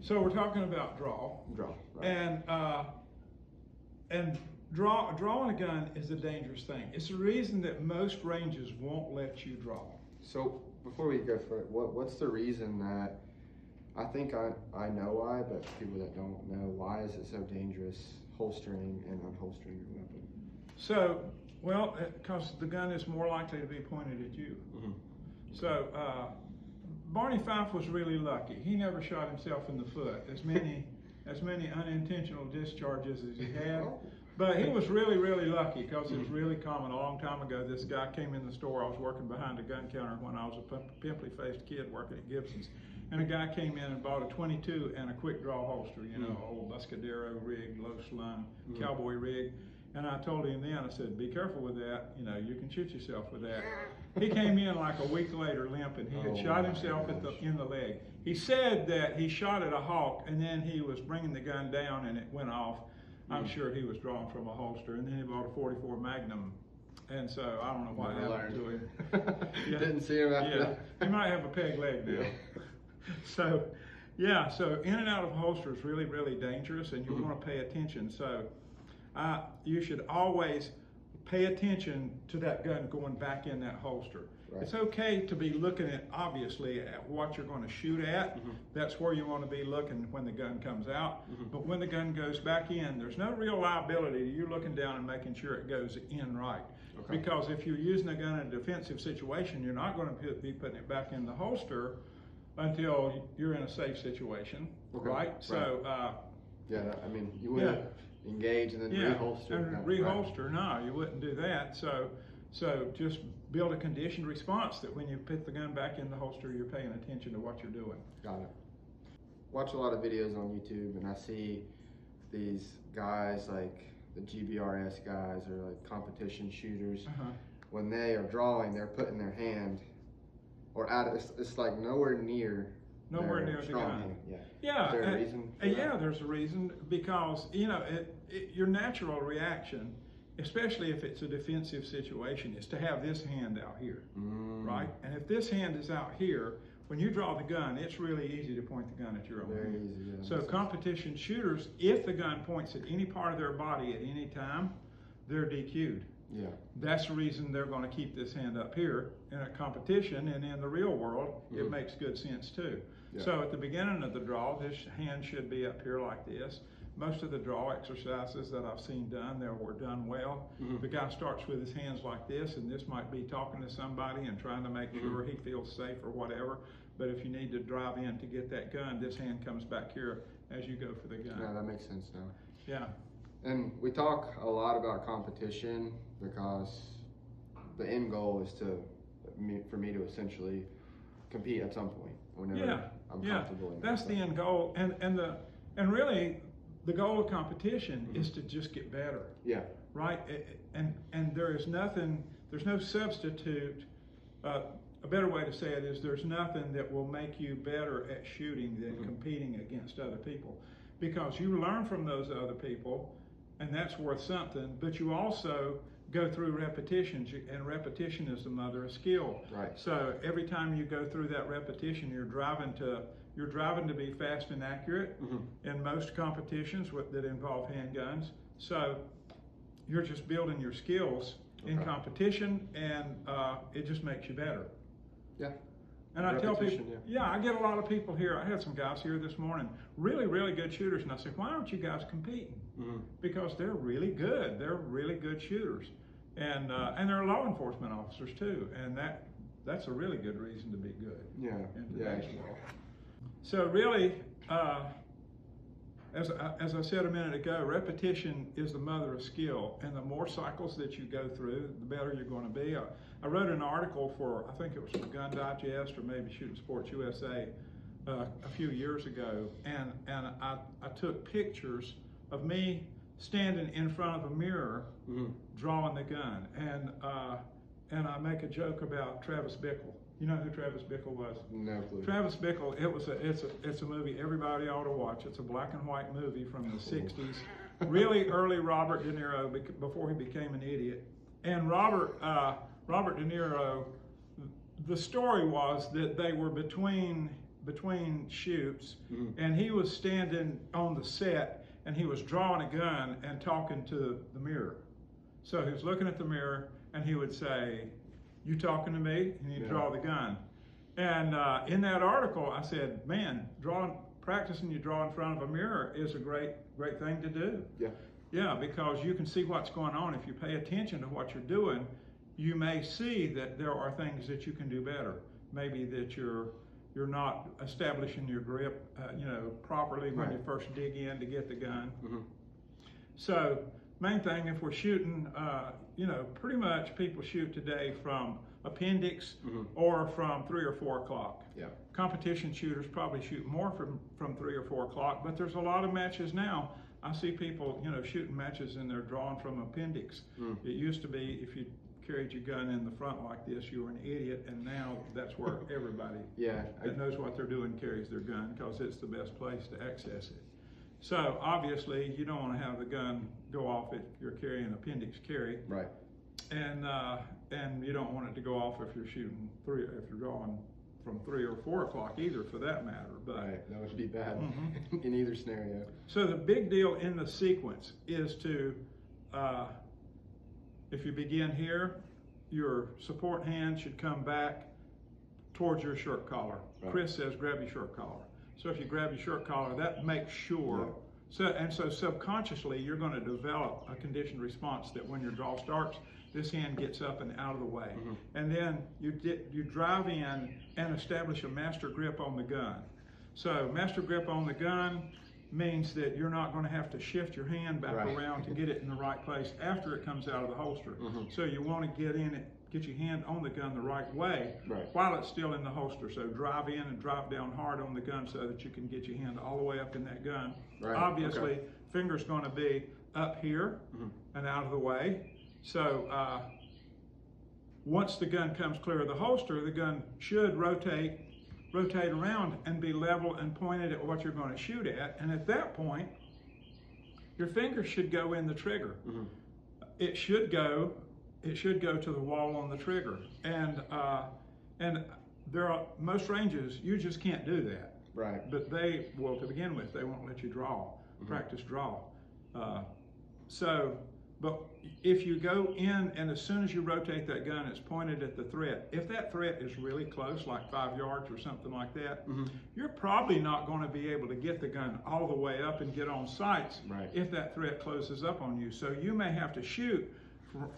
So we're talking about draw. Draw, right. And drawing a gun is a dangerous thing. It's the reason that most ranges won't let you draw. So before we go for it, what's the reason that, I think I know why, but people that don't know, why is it so dangerous holstering and unholstering your weapon? So, well, because the gun is more likely to be pointed at you. Mm-hmm. So, Barney Fife was really lucky. He never shot himself in the foot. As many unintentional discharges as he had. But he was really, really lucky because it was really common. A long time ago, this guy came in the store. I was working behind a gun counter when I was a pimply-faced kid working at Gibson's. And a guy came in and bought a 22 and a quick draw holster, you know, old Buscadero rig, low slung, cowboy rig. And I told him then, I said, be careful with that. You know, you can shoot yourself with that. He came in like a week later limping. He had shot himself in the leg. He said that he shot at a hawk and then he was bringing the gun down and it went off. I'm sure he was drawing from a holster, and then he bought a 44 Magnum, and so I don't know what happened to him. Yeah. Didn't see him after that. He might have a peg leg now. So, yeah, so in and out of holster is really, really dangerous, and you want to pay attention. So you should always pay attention to that gun going back in that holster. Right. It's okay to be looking at, obviously, at what you're going to shoot at. That's where you want to be looking when the gun comes out. But when the gun goes back in, there's no real liability to you looking down and making sure it goes in right. Okay. Because if you're using a gun in a defensive situation, you're not going to be putting it back in the holster until you're in a safe situation, right? So, yeah, I mean, you wouldn't engage and then reholster. And reholster, no, you wouldn't do that. So just build a conditioned response that when you put the gun back in the holster, you're paying attention to what you're doing. Got it. Watch a lot of videos on YouTube, and I see these guys like the GBRS guys or like competition shooters. When they are drawing, they're putting their hand or at it's like nowhere near the gun. Hand. Yeah. Is there a reason? Yeah, there's a reason, because you know your natural reaction, especially if it's a defensive situation, is to have this hand out here, right? And if this hand is out here, when you draw the gun, it's really easy to point the gun at your own hand. Very easy, yeah. So competition shooters, if the gun points at any part of their body at any time, they're DQ'd. Yeah. That's the reason they're going to keep this hand up here in a competition, and in the real world, it makes good sense too. Yeah. So at the beginning of the draw, this hand should be up here like this. Most of the draw exercises that I've seen done, they were done well. The guy starts with his hands like this, and this might be talking to somebody and trying to make sure he feels safe or whatever. But if you need to drive in to get that gun, this hand comes back here as you go for the gun. Yeah, that makes sense now. Yeah. And we talk a lot about competition because the end goal is for me to essentially compete at some point whenever I'm comfortable in that's the end goal, and really the goal of competition is to just get better. Yeah. Right. And there's no substitute. A better way to say it is there's nothing that will make you better at shooting than competing against other people, because you learn from those other people, and that's worth something. But you also go through repetitions, and repetition is the mother of skill. Right. So every time you go through that repetition, you're driving to be fast and accurate in most competitions that involve handguns. So you're just building your skills in competition, and it just makes you better. Yeah. And I tell people, I get a lot of people here. I had some guys here this morning, really, really good shooters, and I said, why aren't you guys competing? Because they're really good. They're really good shooters, and they're law enforcement officers too, and that's a really good reason to be good. Yeah. In today's world. So really, as I said a minute ago, repetition is the mother of skill, and the more cycles that you go through, the better you're going to be. I wrote an article for, I think it was for Gun Digest or maybe Shooting Sports USA a few years ago, and I took pictures of me standing in front of a mirror drawing the gun, and I make a joke about Travis Bickle. You know who Travis Bickle was? No clue. Travis Bickle, it's a movie everybody ought to watch. It's a black and white movie from the 60s. Really early Robert De Niro, before he became an idiot. And Robert De Niro, the story was that they were between between shoots, and he was standing on the set, and he was drawing a gun and talking to the mirror. So he was looking at the mirror, and he would say, "You talking to me?" And he'd draw the gun. And in that article, I said, "Man, practicing you draw in front of a mirror is a great thing to do." Yeah. Yeah, because you can see what's going on. If you pay attention to what you're doing, you may see that there are things that you can do better. Maybe that you're not establishing your grip, properly when you first dig in to get the gun. So, main thing, if we're shooting, pretty much people shoot today from appendix or from 3 or 4 o'clock. Yeah. Competition shooters probably shoot more from 3 or 4 o'clock, but there's a lot of matches now. I see people, shooting matches and they're drawing from appendix. It used to be if you carried your gun in the front like this, you were an idiot, and now that's where everybody that knows what they're doing carries their gun, because it's the best place to access it. So obviously you don't want to have the gun go off if you're carrying appendix carry. Right. And you don't want it to go off if you're shooting if you're drawing from 3 or 4 o'clock either, for that matter. But that would be bad in either scenario. So the big deal in the sequence is to, if you begin here, your support hand should come back towards your shirt collar. Chris says grab your shirt collar. So if you grab your shirt collar, that makes sure. So subconsciously, you're going to develop a conditioned response that when your draw starts, this hand gets up and out of the way. And then you drive in and establish a master grip on the gun. So master grip on the gun means that you're not going to have to shift your hand back around to get it in the right place after it comes out of the holster. So you want to get your hand on the gun the right way while it's still in the holster. So drive in and drive down hard on the gun so that you can get your hand all the way up in that gun. Obviously, finger's going to be up here and out of the way. So once the gun comes clear of the holster, the gun should rotate around and be level and pointed at what you're going to shoot at. And at that point, your finger should go in the trigger. It should go to the wall on the trigger. And there are most ranges you just can't do that. Right. But they will, to begin with, they won't let you draw, practice draw. But if you go in and as soon as you rotate that gun, it's pointed at the threat. If that threat is really close, like 5 yards or something like that, you're probably not going to be able to get the gun all the way up and get on sights if that threat closes up on you. So you may have to shoot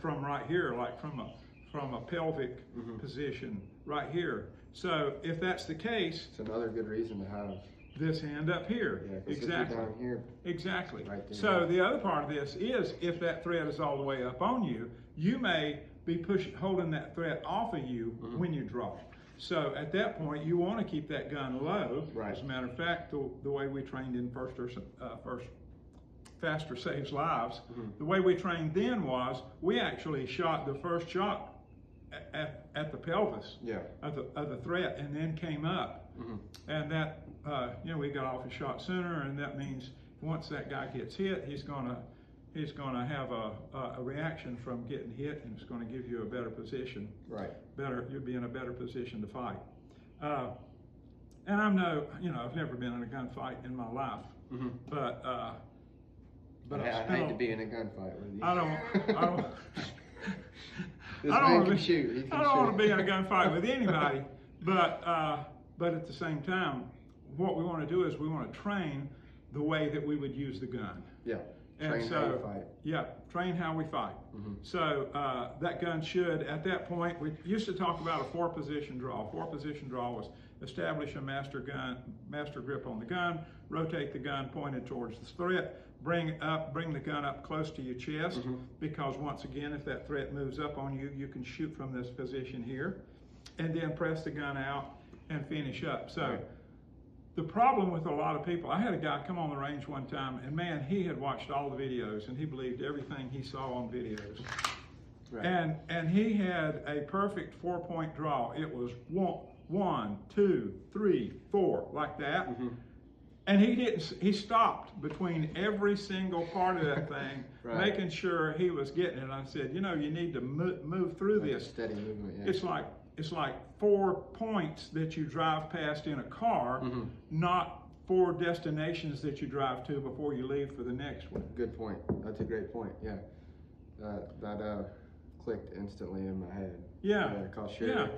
from right here, like from a pelvic position right here. So if that's the case, it's another good reason to have this hand up here. Yeah, exactly. Down here, exactly. Right there. So the other part of this is if that thread is all the way up on you, you may be holding that thread off of you when you draw. So at that point, you want to keep that gun low. As a matter of fact, the way we trained in first Faster Saves Lives, the way we trained then was we actually shot the first shot at the pelvis of the threat, and then came up. And that, we got off a shot sooner, and that means once that guy gets hit, he's gonna have a reaction from getting hit, and it's gonna give you a better position. You'll be in a better position to fight. And I've never been in a gunfight in my life, but I hate to be in a gunfight with you. I don't I don't want to be in a gunfight with anybody, but at the same time, what we want to do is we want to train the way that we would use the gun. Train how we fight. Train how we fight. So that gun should, at that point, we used to talk about a 4-position draw. 4-position draw was establish a master grip on the gun, rotate the gun pointed towards the threat, bring the gun up close to your chest, because once again, if that threat moves up on you, you can shoot from this position here, and then press the gun out and finish up. So the problem with a lot of people, I had a guy come on the range one time, and man, he had watched all the videos, and he believed everything he saw on videos. And he had a perfect 4-point draw. It was 1, 2, 3, 4, like that. And he stopped between every single part of that thing, making sure he was getting it. And I said, you need to move through this. Steady movement, It's like 4 points that you drive past in a car, not 4 destinations that you drive to before you leave for the next one. Good point. That's a great point. Yeah, that clicked instantly in my head. Yeah. Yeah.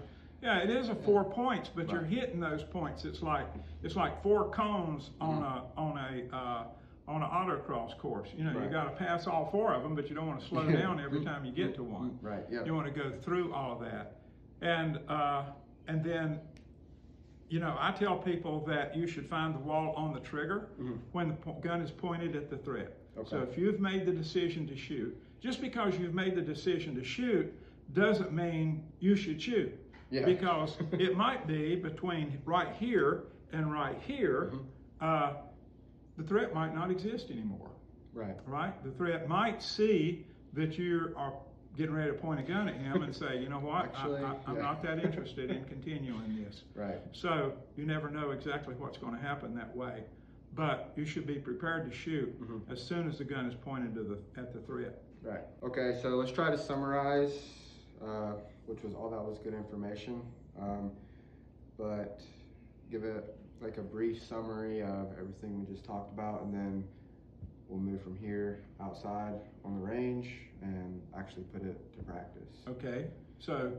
Yeah, it is 4 points, but you're hitting those points. It's like 4 cones on an autocross course. You know, you got to pass all 4 of them, but you don't want to slow down every time you get to one. Right. Yeah. You want to go through all of that, and then, you know, I tell people that you should find the wall on the trigger when the gun is pointed at the threat. Okay. So if you've made the decision to shoot, just because you've made the decision to shoot doesn't mean you should shoot. Yeah. Because it might be between right here and right here, the threat might not exist anymore. Right. Right? The threat might see that you are getting ready to point a gun at him and say, you know what, actually, I'm not that interested in continuing this. Right. So you never know exactly what's going to happen that way. But you should be prepared to shoot as soon as the gun is pointed at the threat. Right. Okay, so let's try to summarize, which was all that was good information, but give it like a brief summary of everything we just talked about, and then we'll move from here outside on the range and actually put it to practice. Okay, so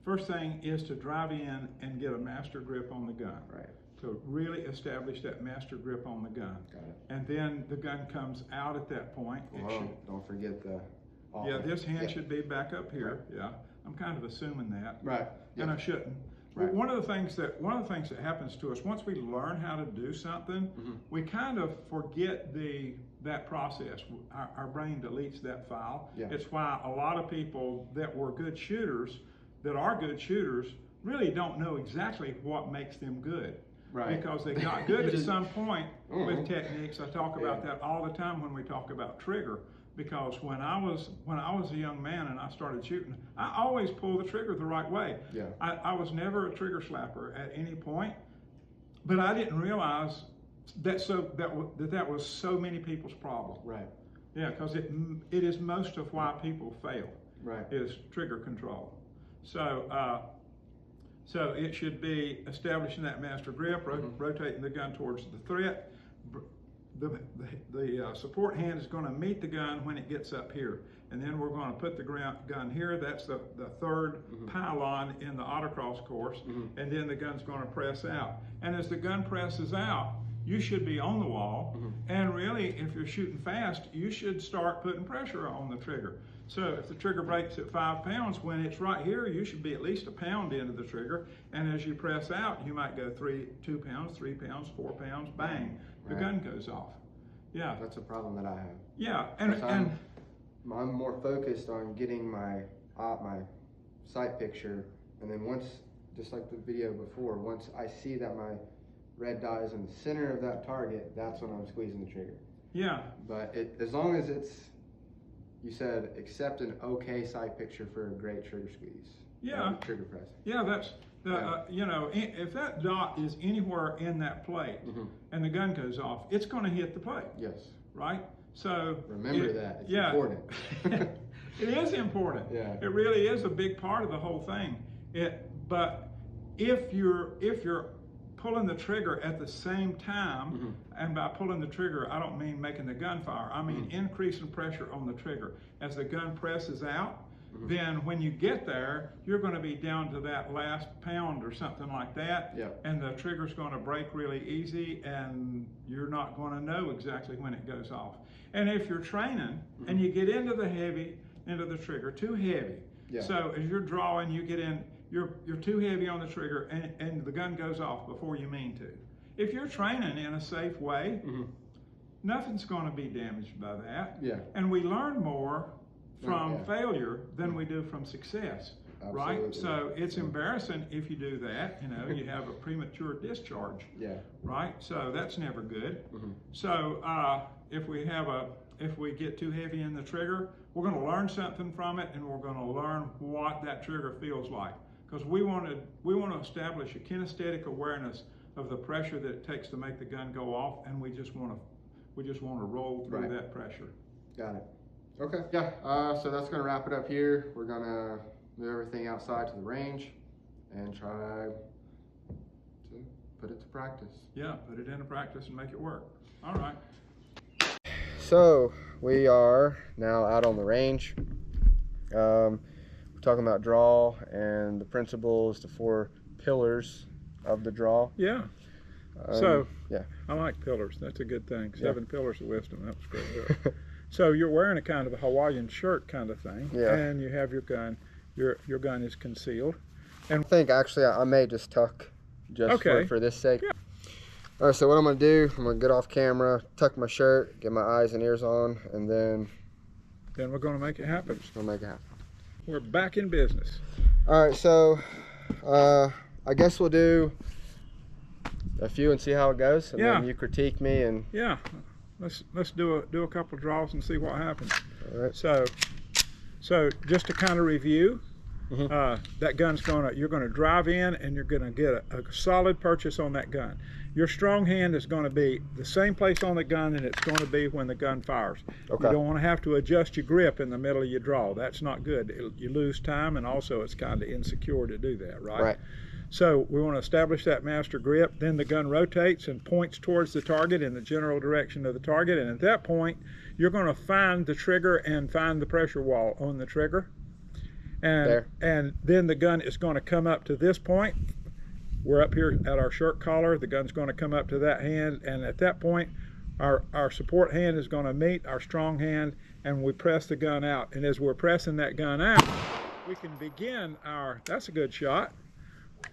first thing is to drive in and get a master grip on the gun. Right. To really establish that master grip on the gun. Got it. And then the gun comes out at that point. Don't forget the... Yeah, this hand should be back up here. Right. Yeah, I'm kind of assuming that. Right. And I shouldn't. Right. One of the things that happens to us once we learn how to do something, we kind of forget that process. Our brain deletes that file. Yeah. It's why a lot of people that are good shooters, really don't know exactly what makes them good. Right. Because they got good at some point with techniques. I talk about that all the time when we talk about trigger. Because when I was a young man and I started shooting, I always pulled the trigger the right way. Yeah. I was never a trigger slapper at any point, but I didn't realize that was so many people's problem. Right. Yeah, because it is most of why people fail. Right. Is trigger control. So so it should be establishing that master grip, rotating the gun towards the threat. The support hand is going to meet the gun when it gets up here, and then we're going to put the gun here. That's the third pylon in the autocross course, and then the gun's going to press out. And as the gun presses out, you should be on the wall, and really, if you're shooting fast, you should start putting pressure on the trigger. So if the trigger breaks at 5 pounds, when it's right here, you should be at least a pound into the trigger, and as you press out, you might go 2 pounds, 3 pounds, 4 pounds, bang. The gun goes off. Yeah. That's a problem that I have. Yeah, I'm more focused on getting my sight picture, and then once, just like the video before, once I see that my red dot is in the center of that target, that's when I'm squeezing the trigger. Yeah. But as long as it's, you said, accept an okay sight picture for a great trigger squeeze. Yeah. Trigger press. Yeah, that's. You know, if that dot is anywhere in that plate and the gun goes off, it's going to hit the plate. Yes. Right? So remember that. It's important. It is important. Yeah. It really is a big part of the whole thing. But if you're pulling the trigger at the same time, and by pulling the trigger, I don't mean making the gun fire. I mean increasing pressure on the trigger. As the gun presses out, then when you get there, you're going to be down to that last pound or something like that, and the trigger's going to break really easy, and you're not going to know exactly when it goes off. And if you're training and you get into the trigger too heavy, so as you're drawing, you get in, you're too heavy on the trigger, and the gun goes off before you mean to. If you're training in a safe way, nothing's going to be damaged by that. Yeah. And we learn more from failure than we do from success. Absolutely. Right? So it's embarrassing if you do that, you know, you have a premature discharge. Yeah. Right? So that's never good. So if we get too heavy in the trigger, we're going to learn something from it, and we're going to learn what that trigger feels like. Because we want to establish a kinesthetic awareness of the pressure that it takes to make the gun go off, and we just want to roll through that pressure. Got it. Okay. Yeah. So that's going to wrap it up here. We're going to move everything outside to the range, and try to put it to practice. Yeah, put it into practice and make it work. All right. So we are now out on the range. We're talking about draw and the principles, the 4 pillars of the draw. Yeah. Yeah, I like pillars. That's a good thing. 7 pillars of wisdom. That was great. So you're wearing a kind of a Hawaiian shirt kind of thing. Yeah. And you have your gun. Your gun is concealed. And I think actually I may just tuck just for this sake. Yeah. All right, so what I'm gonna do, I'm gonna get off camera, tuck my shirt, get my eyes and ears on, and then we're gonna make it happen. Just gonna make it happen. We're back in business. All right, so I guess we'll do a few and see how it goes, and then you critique me and let's do a couple of draws and see what happens. All right. So just to kind of review, that gun's you're gonna drive in and you're gonna get a solid purchase on that gun. Your strong hand is going to be the same place on the gun and it's going to be when the gun fires. Okay. You don't want to have to adjust your grip in the middle of your draw. That's not good. You lose time, and also it's kind of insecure to do that, right? Right. So we want to establish that master grip. Then the gun rotates and points towards the target in the general direction of the target. And at that point, you're going to find the trigger and find the pressure wall on the trigger. And then the gun is going to come up to this point. We're up here at our shirt collar. The gun's going to come up to that hand, and at that point our support hand is going to meet our strong hand, and we press the gun out. And as we're pressing that gun out, we can begin that's a good shot.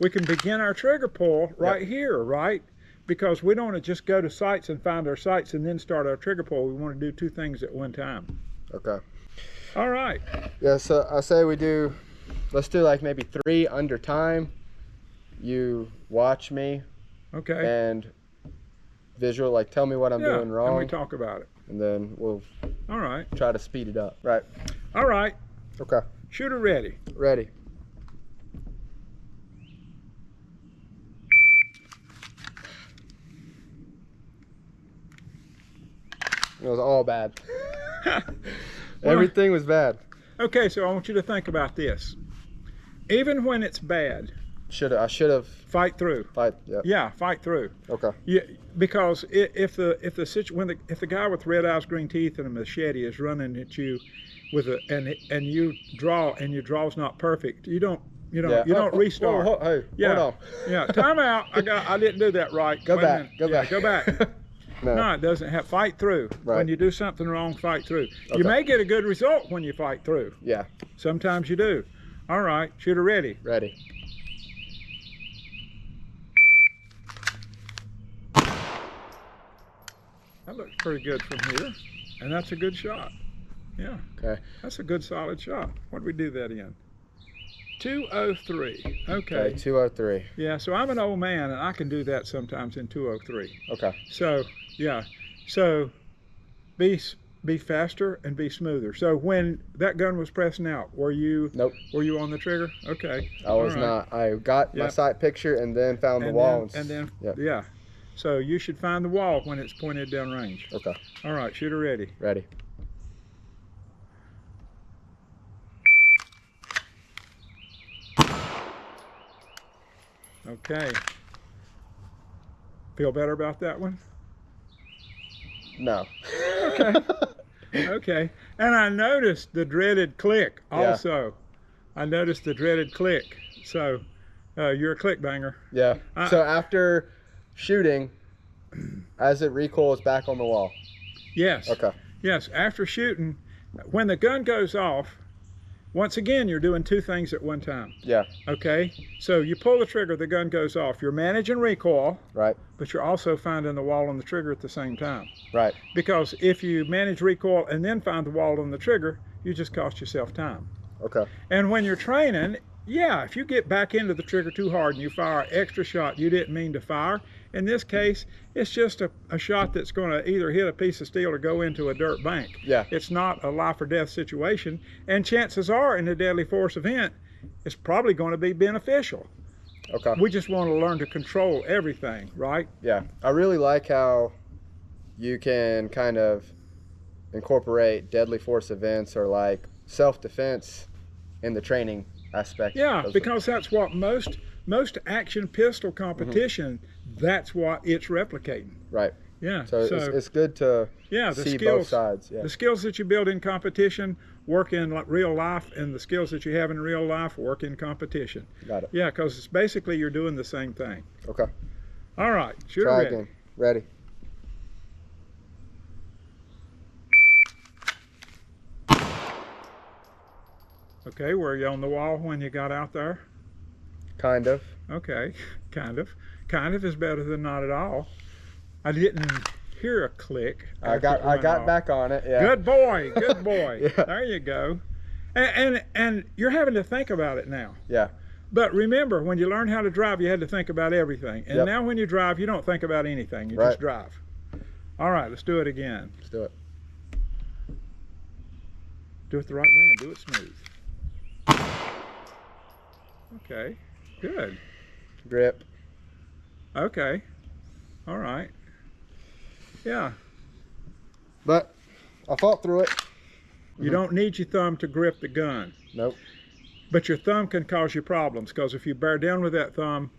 We can begin our trigger pull right here, right? Because we don't want to just go to sights and find our sights and then start our trigger pull. We want to do 2 things at one time. Okay. All right. Yeah, so I say let's do like maybe 3 under time. You watch me, and visual, like tell me what I'm doing wrong. And we talk about it. And then we'll try to speed it up. Right. All right. Okay. Shooter ready. Ready. It was all bad. Everything was bad. Okay, so I want you to think about this. Even when it's bad, I should have fight through. Yeah, fight through. Okay. Yeah, because if the guy with red eyes, green teeth, and a machete is running at you with and you draw and your draw's not perfect, you don't restart. Hold on. Yeah, time out. I didn't do that right. Go back. Go back. No, it doesn't have fight through. Right. When you do something wrong, fight through. Okay. You may get a good result when you fight through. Yeah. Sometimes you do. All right, shooter ready. Ready. That looks pretty good from here, and that's a good shot. Yeah. Okay. That's a good solid shot. What did we do that in? 203. Okay. 203. Yeah, so I'm an old man, and I can do that sometimes in 203. Okay. So, yeah. So, be faster and be smoother. So when that gun was pressing out, were you? Nope. Were you on the trigger? Okay. I was not. I got my sight picture and then found the wall. Yeah. So you should find the wall when it's pointed down range. Okay. All right, shooter ready. Ready. Okay. Feel better about that one? No. Okay. Okay. And I noticed the dreaded click also. I noticed the dreaded click. So you're a click banger. Yeah. So after shooting, as it recoils back on the wall. Yes. Okay. Yes. After shooting, when the gun goes off, once again, you're doing 2 things at one time. Yeah. Okay? So you pull the trigger, the gun goes off. You're managing recoil. Right. But you're also finding the wall on the trigger at the same time. Right. Because if you manage recoil and then find the wall on the trigger, you just cost yourself time. Okay. And when you're training, if you get back into the trigger too hard and you fire an extra shot you didn't mean to fire, in this case, it's just a shot that's going to either hit a piece of steel or go into a dirt bank. Yeah. It's not a life or death situation, and chances are in a deadly force event, it's probably going to be beneficial. Okay. We just want to learn to control everything, right? Yeah. I really like how you can kind of incorporate deadly force events or like self-defense in the training aspect. Yeah, because that's what most most action pistol competition, that's what it's replicating. Right. Yeah. So it's good to see both sides. Yeah. The skills that you build in competition work in real life, and the skills that you have in real life work in competition. Got it. Yeah, because it's basically you're doing the same thing. Okay. All right. Shooter Try ready. again. Ready. Okay, were you on the wall when you got out there? Kind of. Okay, kind of. Kind of is better than not at all. I didn't hear a click. I got back on it. Yeah. Good boy, good boy. Yeah. There you go. And you're having to think about it now. Yeah. But remember, when you learned how to drive, you had to think about everything. And now when you drive, you don't think about anything. You just drive. All right, let's do it again. Let's do it. Do it the right way and do it smooth. Okay, good. Grip. Okay, all right. Yeah. But I fought through it. You don't need your thumb to grip the gun. Nope. But your thumb can cause you problems, because if you bear down with that thumb,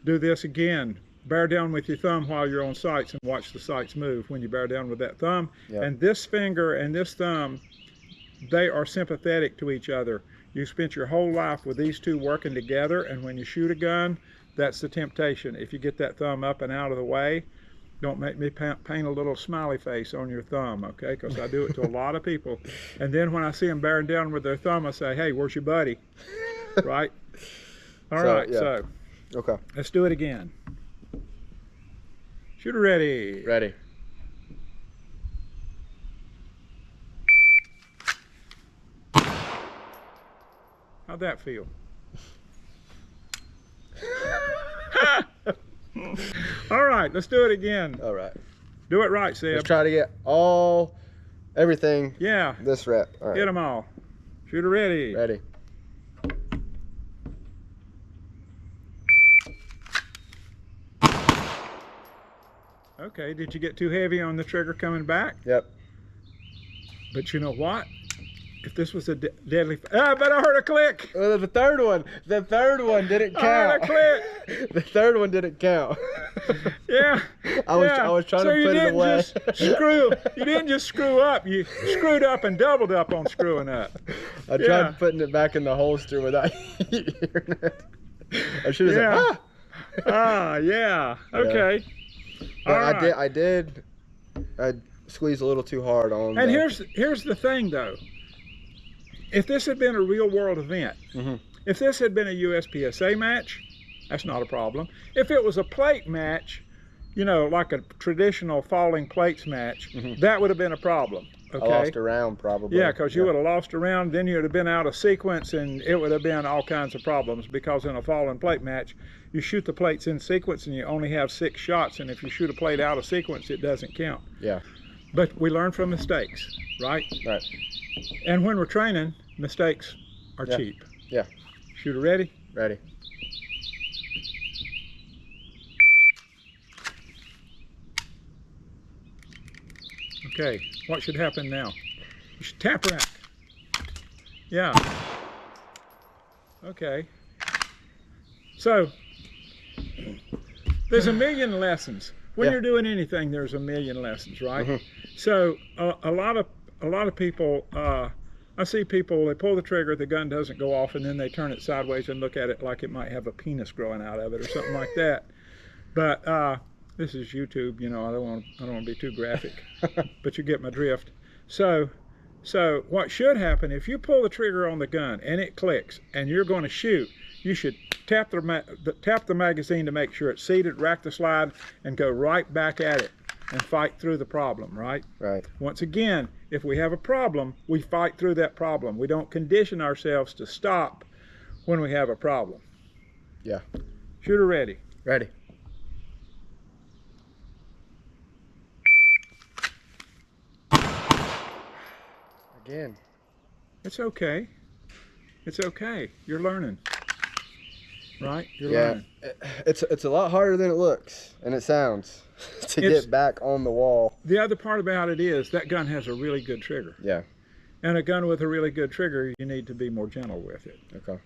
do this again. Bear down with your thumb while you're on sights and watch the sights move when you bear down with that thumb. Yep. And this finger and this thumb, they are sympathetic to each other. You spent your whole life with these two working together, and when you shoot a gun, that's the temptation. If you get that thumb up and out of the way, don't make me paint a little smiley face on your thumb, okay? Because I do it to a lot of people. And then when I see them bearing down with their thumb, I say, hey, where's your buddy? Right? All right, so okay, let's do it again. Shooter ready. Ready. How'd that feel? All right, let's do it again. All right. Do it right, Seb. Let's try to get everything. Yeah. This rep. All right. Get them all. Shooter ready. Ready. Okay, did you get too heavy on the trigger coming back? Yep. But you know what? If this was a deadly... but I heard a click! The third one didn't count. I heard a click! The third one didn't count. Yeah. I was trying to put it away. You didn't just screw up. You screwed up and doubled up on screwing up. I tried putting it back in the holster without hearing it. I should have said, ah! Yeah. Okay. But I did squeeze a little too hard on. And here's the thing, though. If this had been a real world event, if this had been a USPSA match, that's not a problem. If it was a plate match, you know, like a traditional falling plates match, that would have been a problem. Okay? I lost a round probably. Yeah, because you would have lost a round, then you would have been out of sequence, and it would have been all kinds of problems, because in a falling plate match, you shoot the plates in sequence and you only have 6 shots, and if you shoot a plate out of sequence, it doesn't count. Yeah. But we learn from mistakes, right? Right. And when we're training, mistakes are cheap. Yeah. Shooter ready? Ready. Okay, what should happen now? You should tap rack. Yeah. Okay. So, there's a million lessons. When you're doing anything, there's a million lessons, right? So, a lot of people, I see people, they pull the trigger, the gun doesn't go off, and then they turn it sideways and look at it like it might have a penis growing out of it or something like that. But this is YouTube, you know, I don't want to be too graphic, but you get my drift. So what should happen, if you pull the trigger on the gun and it clicks and you're going to shoot, you should tap the magazine to make sure it's seated, rack the slide, and go right back at it and fight through the problem, right? Right. Once again, if we have a problem, we fight through that problem. We don't condition ourselves to stop when we have a problem. Yeah. Shooter ready. Ready. Again. It's okay. It's okay. You're learning. Right? You're learning. It's a lot harder than it looks and it sounds to get back on the wall. The other part about it is that gun has a really good trigger. Yeah. And a gun with a really good trigger, you need to be more gentle with it. Okay.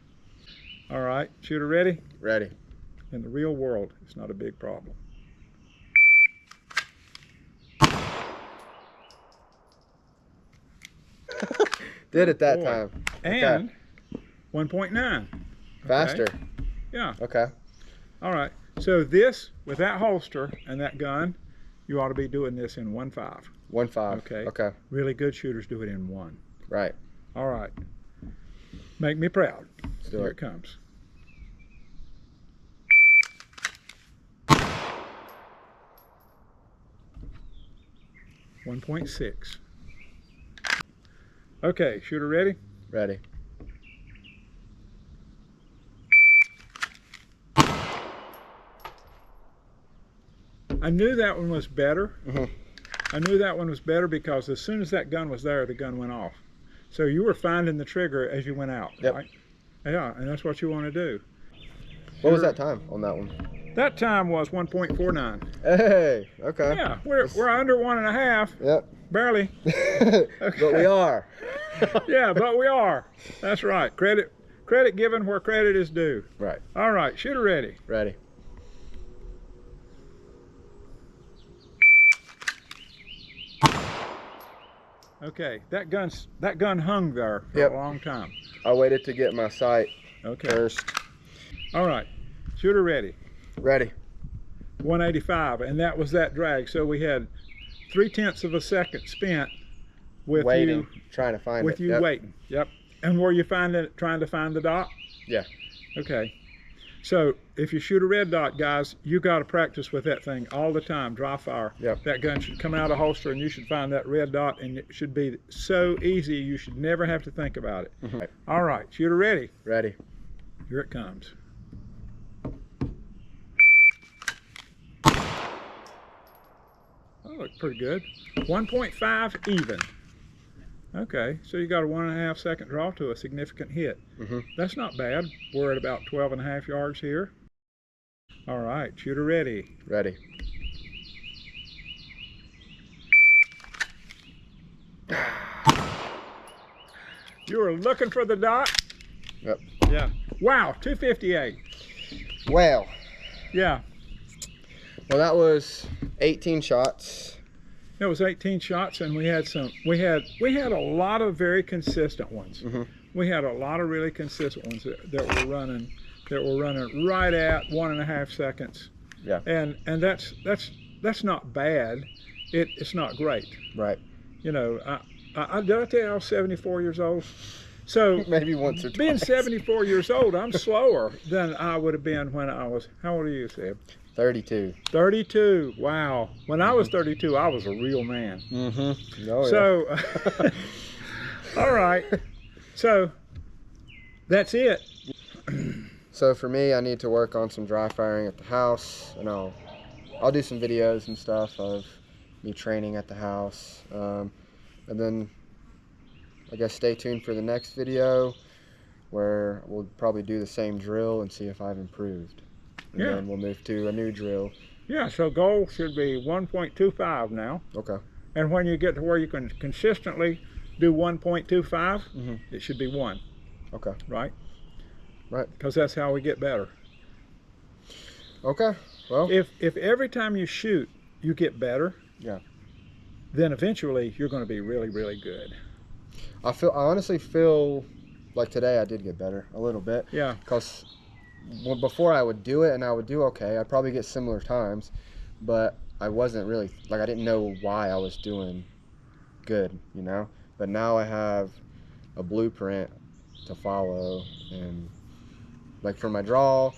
All right. Shooter ready? Ready. In the real world, it's not a big problem. Did it that time. And 1.9. Faster. Okay. Yeah. Okay. All right. So this, with that holster and that gun, you ought to be doing this in 1.5. 1.5. Okay. Okay. Really good shooters do it in 1. Right. All right. Make me proud. Let's do Here it. it comes. .6. Okay, shooter ready? Ready. I knew that one was better. Mm-hmm. I knew that one was better because as soon as that gun was there, the gun went off. So you were finding the trigger as you went out, yep. right? Yeah, and that's what you want to do. What was that time on that one? That time was 1.49. Hey, okay. Yeah, we're under 1.5. Yep. Barely. Okay. But we are. Yeah, but we are. That's right. Credit given where credit is due. Right. All right, shooter ready. Ready. Okay, that gun hung there for Yep. a long time. I waited to get my sight first. All right, shooter ready. Ready. 185, and that was that drag. So we had 0.3 of a second spent with waiting, you trying to find with it. you Yep. waiting. Yep. And were you trying to find the dot? Yeah. Okay. So if you shoot a red dot, guys, you got to practice with that thing all the time. Dry fire. Yep. That gun should come out of holster, and you should find that red dot, and it should be so easy you should never have to think about it. Mm-hmm. All right, shooter ready. Ready. Here it comes. Oh, looks pretty good. 1.5 even. Okay, so you got a 1.5 second draw to a significant hit. Mm-hmm. That's not bad. We're at about 12.5 yards here. All right, shooter ready. Ready. You were looking for the dot? Yep. Yeah. Wow, 258. Well. Yeah. Well, that was 18 shots. It was 18 shots, and we had a lot of very consistent ones. Mm-hmm. We had a lot of really consistent ones that were running right at 1.5 seconds. Yeah. And that's not bad. It's not great. Right. You know, did I tell you I was 74 years old? So maybe once or twice. Being 74 years old, I'm slower than I would have been when I was. How old are you, Seb? 32. 32. Wow. When I was 32, I was a real man. Mm-hmm. Oh, so, yeah. all right. So, that's it. So for me, I need to work on some dry firing at the house, and I'll do some videos and stuff of me training at the house, and then I guess stay tuned for the next video where we'll probably do the same drill and see if I've improved. And then we'll move to a new drill. Yeah, so goal should be 1.25 now. Okay. And when you get to where you can consistently do 1.25, mm-hmm. it should be 1. Okay. Right? Right. Because that's how we get better. Okay. Well, if every time you shoot you get better, yeah, then eventually you're going to be really, really good. I honestly feel like today I did get better a little bit. Yeah. Because before I would do it and I would do okay. I'd probably get similar times, but I wasn't really, like, I didn't know why I was doing good, you know? But now I have a blueprint to follow, and like from my draw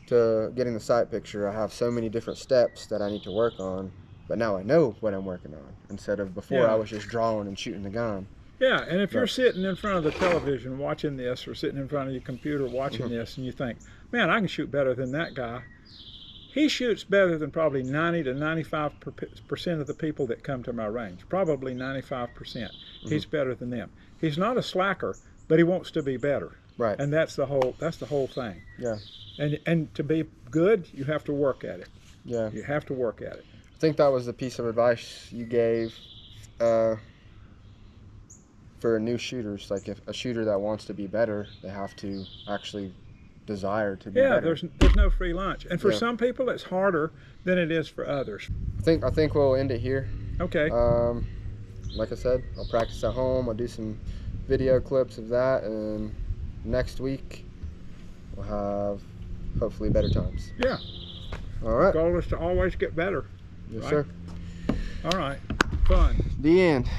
to getting the sight picture, I have so many different steps that I need to work on, but now I know what I'm working on instead of before I was just drawing and shooting the gun. Yeah, and if you're sitting in front of the television watching this, or sitting in front of your computer watching mm-hmm. this, and you think, man, I can shoot better than that guy. He shoots better than probably 90 to 95% of the people that come to my range. Probably 95%. Mm-hmm. He's better than them. He's not a slacker, but he wants to be better. Right. And that's the whole thing. Yeah. And to be good, you have to work at it. Yeah. You have to work at it. I think that was the piece of advice you gave for new shooters. Like, if a shooter that wants to be better, they have to actually desire to be better. There's no free lunch, and for some people it's harder than it is for others. I think we'll end it here. Okay. Like I said, I'll practice at home. I'll do some video clips of that, and next week we'll have hopefully better times. Yeah. All right. The goal is to always get better. Yes, right? sir. All right. Fun. The end.